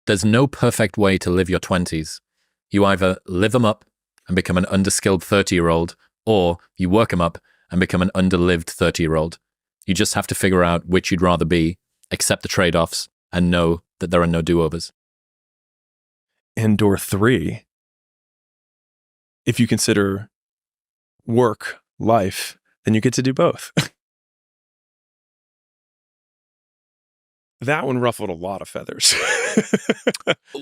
there's no perfect way to live your 20s. You either live them up and become an underskilled 30-year-old, or you work them up and become an underlived 30-year-old. You just have to figure out which you'd rather be, accept the trade-offs, and know that there are no do-overs. And door 3, if you consider work, life, then you get to do both. That one ruffled a lot of feathers.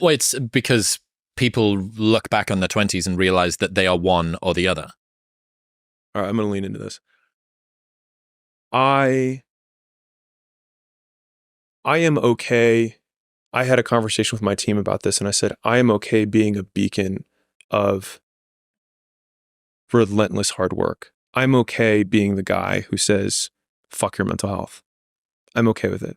Well, it's because people look back on their 20s and realize that they are one or the other. All right, I'm going to lean into this. I am okay. I had a conversation with my team about this, and I said, I am okay being a beacon of relentless hard work. I'm okay being the guy who says, fuck your mental health. I'm okay with it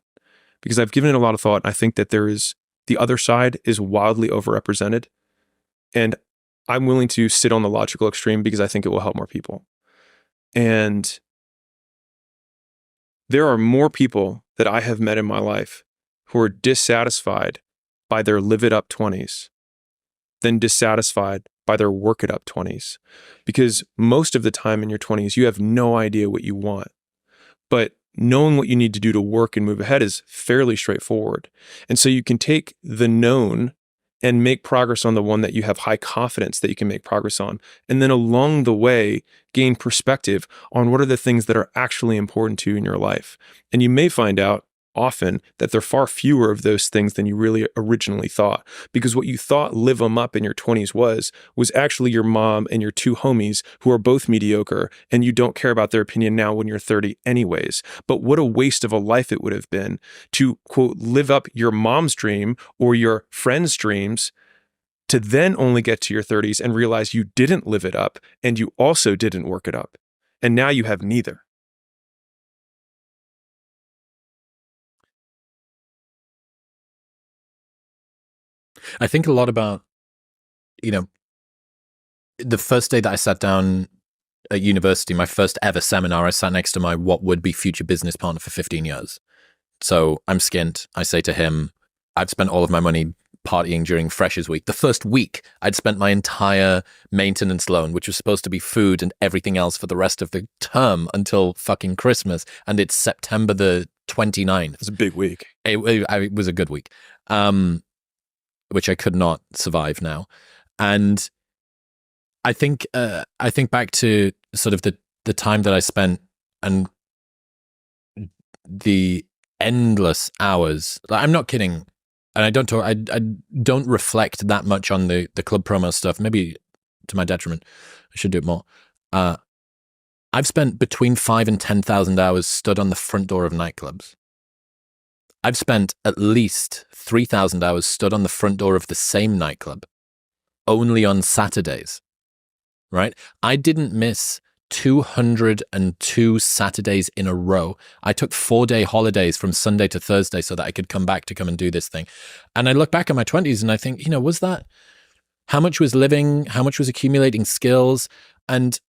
because I've given it a lot of thought. I think that the other side is wildly overrepresented, and I'm willing to sit on the logical extreme because I think it will help more people. And there are more people that I have met in my life who are dissatisfied by their live it up 20s than dissatisfied by their work it up 20s. Because most of the time in your 20s, you have no idea what you want. But knowing what you need to do to work and move ahead is fairly straightforward. And so you can take the known and make progress on the one that you have high confidence that you can make progress on. And then along the way, gain perspective on what are the things that are actually important to you in your life. And you may find out often that there are far fewer of those things than you really originally thought. Because what you thought live them up in your 20s was actually your mom and your 2 homies who are both mediocre, and you don't care about their opinion now when you're 30 anyways. But what a waste of a life it would have been to, quote, live up your mom's dream or your friend's dreams to then only get to your 30s and realize you didn't live it up and you also didn't work it up. And now you have neither. I think a lot about, the first day that I sat down at university, my first ever seminar, I sat next to my what would be future business partner for 15 years. So I'm skint. I say to him, I've spent all of my money partying during Freshers Week. The first week, I'd spent my entire maintenance loan, which was supposed to be food and everything else for the rest of the term until fucking Christmas. And it's September the 29th. It was a big week. It was a good week. Which I could not survive now. And I think back to sort of the time that I spent and the endless hours. Like, I'm not kidding. And I don't reflect that much on the club promo stuff, maybe to my detriment. I should do it more. I've spent between 5,000 and 10,000 hours stood on the front door of nightclubs. I've spent at least 3,000 hours stood on the front door of the same nightclub, only on Saturdays, right? I didn't miss 202 Saturdays in a row. I took 4-day holidays from Sunday to Thursday so that I could come back to come and do this thing. And I look back at my 20s and I think, was that, how much was living, how much was accumulating skills? And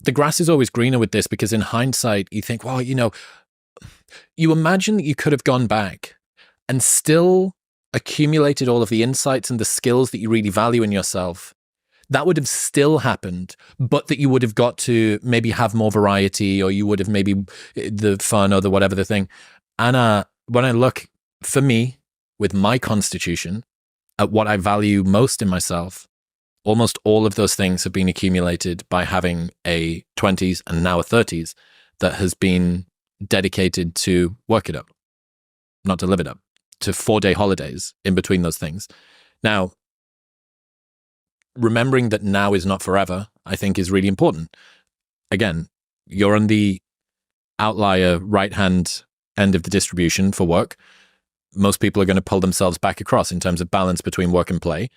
the grass is always greener with this because in hindsight, you think, well, you imagine that you could have gone back and still accumulated all of the insights and the skills that you really value in yourself. That would have still happened, but that you would have got to maybe have more variety, or you would have maybe the fun or the whatever the thing. And when I look, for me, with my constitution, at what I value most in myself, almost all of those things have been accumulated by having a 20s and now a 30s that has been dedicated to work it up, not to live it up, to 4-day holidays in between those things. Now, remembering that now is not forever, I think is really important. Again, you're on the outlier right-hand end of the distribution for work. Most people are going to pull themselves back across in terms of balance between work and play.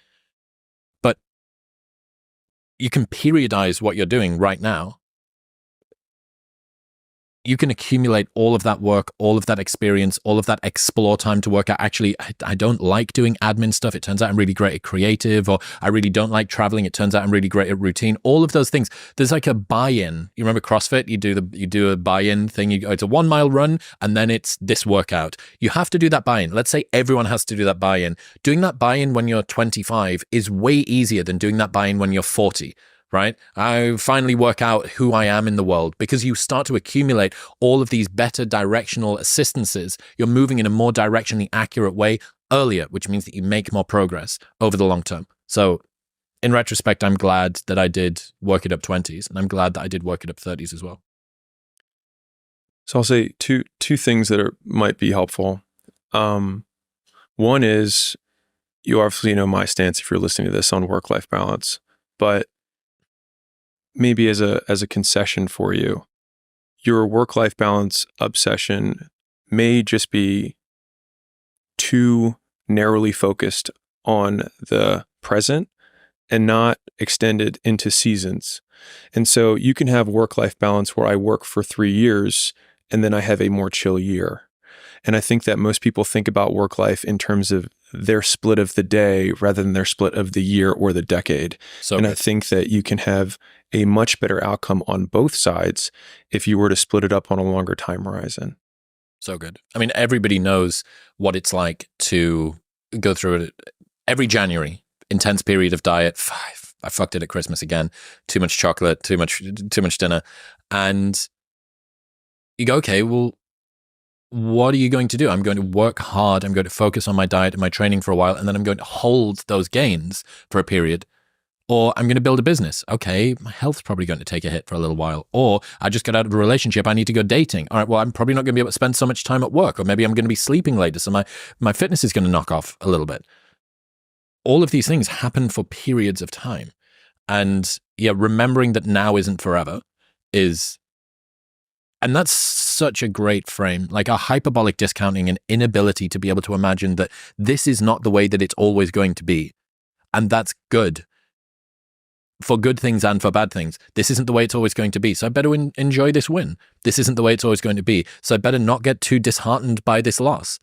But you can periodize what you're doing right now. you can accumulate all of that work, all of that experience, all of that explore time to work out. Actually, I don't like doing admin stuff. It turns out I'm really great at creative, or I really don't like traveling. It turns out I'm really great at routine. All of those things. There's like a buy-in. You remember CrossFit? You do a buy-in thing. It's a 1 mile run, and then it's this workout. You have to do that buy-in. Let's say everyone has to do that buy-in. Doing that buy-in when you're 25 is way easier than doing that buy-in when you're 40. Right? I finally work out who I am in the world, because you start to accumulate all of these better directional assistances. You're moving in a more directionally accurate way earlier, which means that you make more progress over the long term. So in retrospect, I'm glad that I did work it up 20s, and I'm glad that I did work it up 30s as well. So I'll say two things that might be helpful. One is, you obviously know my stance if you're listening to this on work-life balance, but maybe as a concession for you, your work-life balance obsession may just be too narrowly focused on the present and not extended into seasons. And so you can have work-life balance where I work for 3 years and then I have a more chill year. And I think that most people think about work life in terms of their split of the day rather than their split of the year or the decade. And I think that you can have a much better outcome on both sides if you were to split it up on a longer time horizon. So good. I mean, everybody knows what it's like to go through it every January. Intense period of diet. I fucked it at Christmas again. Too much chocolate, too much dinner. And you go, okay, well, what are you going to do? I'm going to work hard. I'm going to focus on my diet and my training for a while, and then I'm going to hold those gains for a period. Or I'm going to build a business. Okay, my health's probably going to take a hit for a little while. Or I just got out of a relationship. I need to go dating. All right, well, I'm probably not going to be able to spend so much time at work. Or maybe I'm going to be sleeping later, so my fitness is going to knock off a little bit. All of these things happen for periods of time. And yeah, remembering that now isn't forever is... And that's such a great frame, like a hyperbolic discounting and inability to be able to imagine that this is not the way that it's always going to be. And that's good. For good things and for bad things. This isn't the way it's always going to be. So I better enjoy this win. This isn't the way it's always going to be. So I better not get too disheartened by this loss.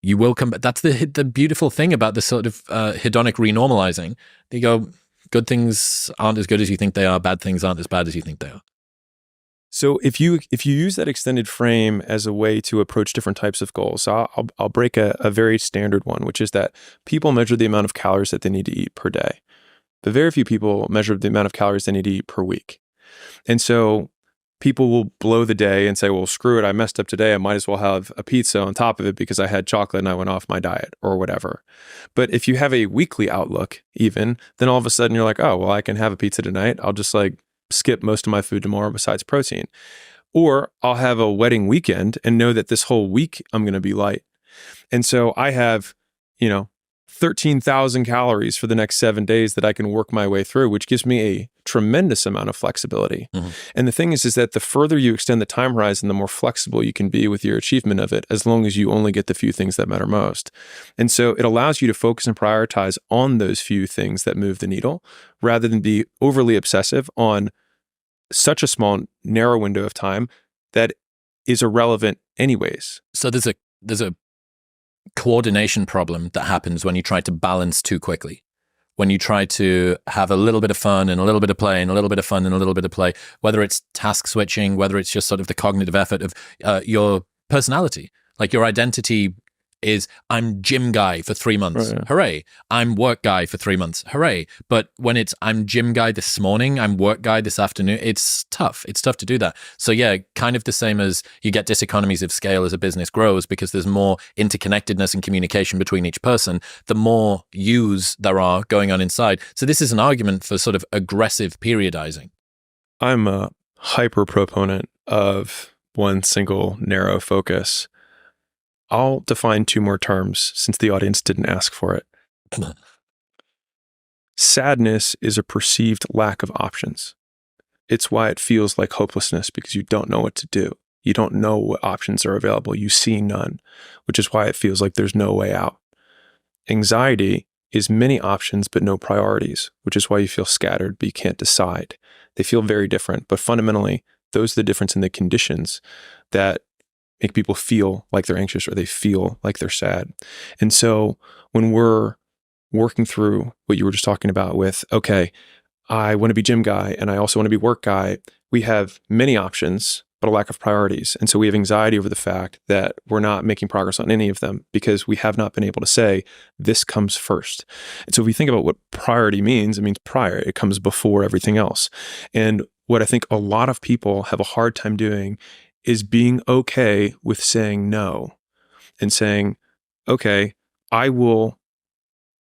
You will come back. That's the beautiful thing about this sort of hedonic renormalizing. You go, good things aren't as good as you think they are. Bad things aren't as bad as you think they are. So if you use that extended frame as a way to approach different types of goals, I'll break a very standard one, which is that people measure the amount of calories that they need to eat per day. But very few people measure the amount of calories they need to eat per week. And so people will blow the day and say, well, screw it, I messed up today. I might as well have a pizza on top of it because I had chocolate and I went off my diet or whatever. But if you have a weekly outlook even, then all of a sudden you're like, oh, well, I can have a pizza tonight. I'll just skip most of my food tomorrow besides protein. Or I'll have a wedding weekend and know that this whole week I'm going to be light. And so I have, 13,000 calories for the next 7 days that I can work my way through, which gives me a tremendous amount of flexibility. Mm-hmm. And the thing is that the further you extend the time horizon, the more flexible you can be with your achievement of it, as long as you only get the few things that matter most. And so it allows you to focus and prioritize on those few things that move the needle, rather than be overly obsessive on such a small, narrow window of time that is irrelevant anyways. So there's a coordination problem that happens when you try to balance too quickly. When you try to have a little bit of fun and a little bit of play and a little bit of fun and a little bit of play, whether it's task switching, whether it's just sort of the cognitive effort of your personality, like your identity is I'm gym guy for 3 months. Right, yeah. Hooray. I'm work guy for 3 months. Hooray. But when it's I'm gym guy this morning, I'm work guy this afternoon, it's tough. It's tough to do that. So yeah, kind of the same as you get diseconomies of scale as a business grows because there's more interconnectedness and communication between each person, the more yous there are going on inside. So this is an argument for sort of aggressive periodizing. I'm a hyper proponent of one single narrow focus. I'll define 2 more terms since the audience didn't ask for it. Sadness is a perceived lack of options. It's why it feels like hopelessness, because you don't know what to do. You don't know what options are available. You see none, which is why it feels like there's no way out. Anxiety is many options but no priorities, which is why you feel scattered but you can't decide. They feel very different, but fundamentally, those are the difference in the conditions that make people feel like they're anxious or they feel like they're sad. And so when we're working through what you were just talking about with, okay, I want to be gym guy and I also want to be work guy, we have many options, but a lack of priorities. And so we have anxiety over the fact that we're not making progress on any of them because we have not been able to say, this comes first. And so if we think about what priority means, it means prior. It comes before everything else. And what I think a lot of people have a hard time doing is being okay with saying no and saying, okay, I will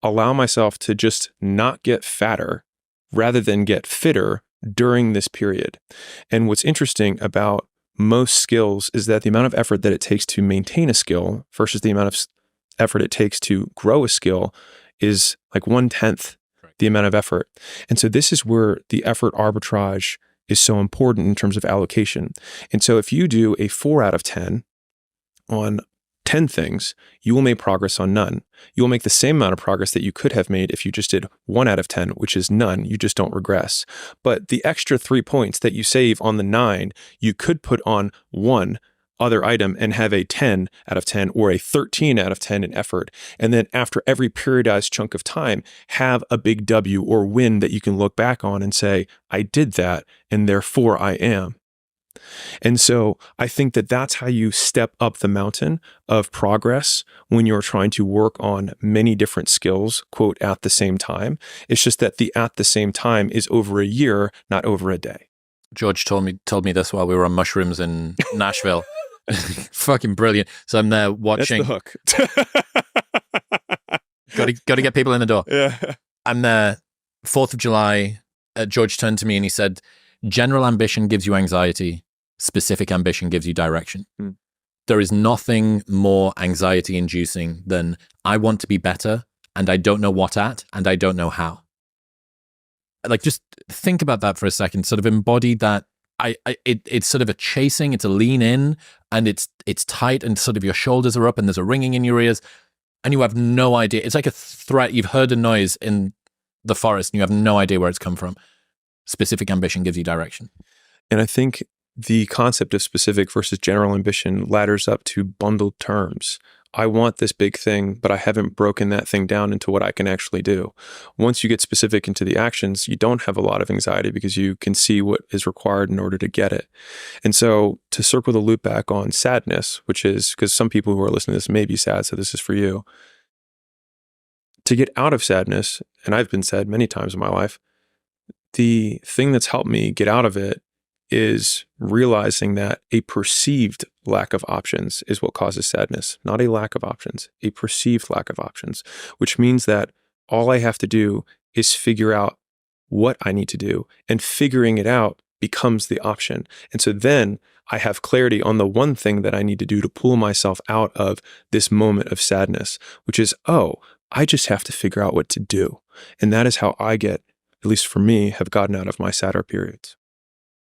allow myself to just not get fatter rather than get fitter during this period. And what's interesting about most skills is that the amount of effort that it takes to maintain a skill versus the amount of effort it takes to grow a skill is like 1/10 the amount of effort. And so this is where the effort arbitrage is so important in terms of allocation. And so if you do a 4 out of 10 on 10 things, you will make progress on none. You will make the same amount of progress that you could have made if you just did 1 out of 10, which is none. You just don't regress. But the extra 3 points that you save on the 9, you could put on one other item and have a 10 out of 10 or a 13 out of 10 in effort. And then after every periodized chunk of time, have a big W or win that you can look back on and say, I did that, and therefore I am. And so I think that that's how you step up the mountain of progress when you're trying to work on many different skills, quote, at the same time. It's just that the at the same time is over a year, not over a day. George told me this while we were on mushrooms in Nashville. Fucking brilliant. So I'm there watching. That's the hook. Got to get people in the door. Yeah. I'm there, 4th of July. George turned to me and he said, general ambition gives you anxiety. Specific ambition gives you direction. There is nothing more anxiety inducing than I want to be better and I don't know what at and I don't know how. Like, just think about that for a second. Sort of embody that. It's sort of a chasing. It's a lean in, and it's tight, and sort of your shoulders are up, and there's a ringing in your ears, and you have no idea. It's like a threat. You've heard a noise in the forest, and you have no idea where it's come from. Specific ambition gives you direction. And I think the concept of specific versus general ambition ladders up to bundled terms. I want this big thing, but I haven't broken that thing down into what I can actually do. Once you get specific into the actions, you don't have a lot of anxiety because you can see what is required in order to get it. And so to circle the loop back on sadness, which is, because some people who are listening to this may be sad, so this is for you. To get out of sadness, and I've been sad many times in my life, the thing that's helped me get out of it is realizing that a perceived lack of options is what causes sadness, not a lack of options, a perceived lack of options, which means that all I have to do is figure out what I need to do, and figuring it out becomes the option. And so then I have clarity on the one thing that I need to do to pull myself out of this moment of sadness, which is, oh, I just have to figure out what to do. And that is how I get, at least for me, have gotten out of my sadder periods.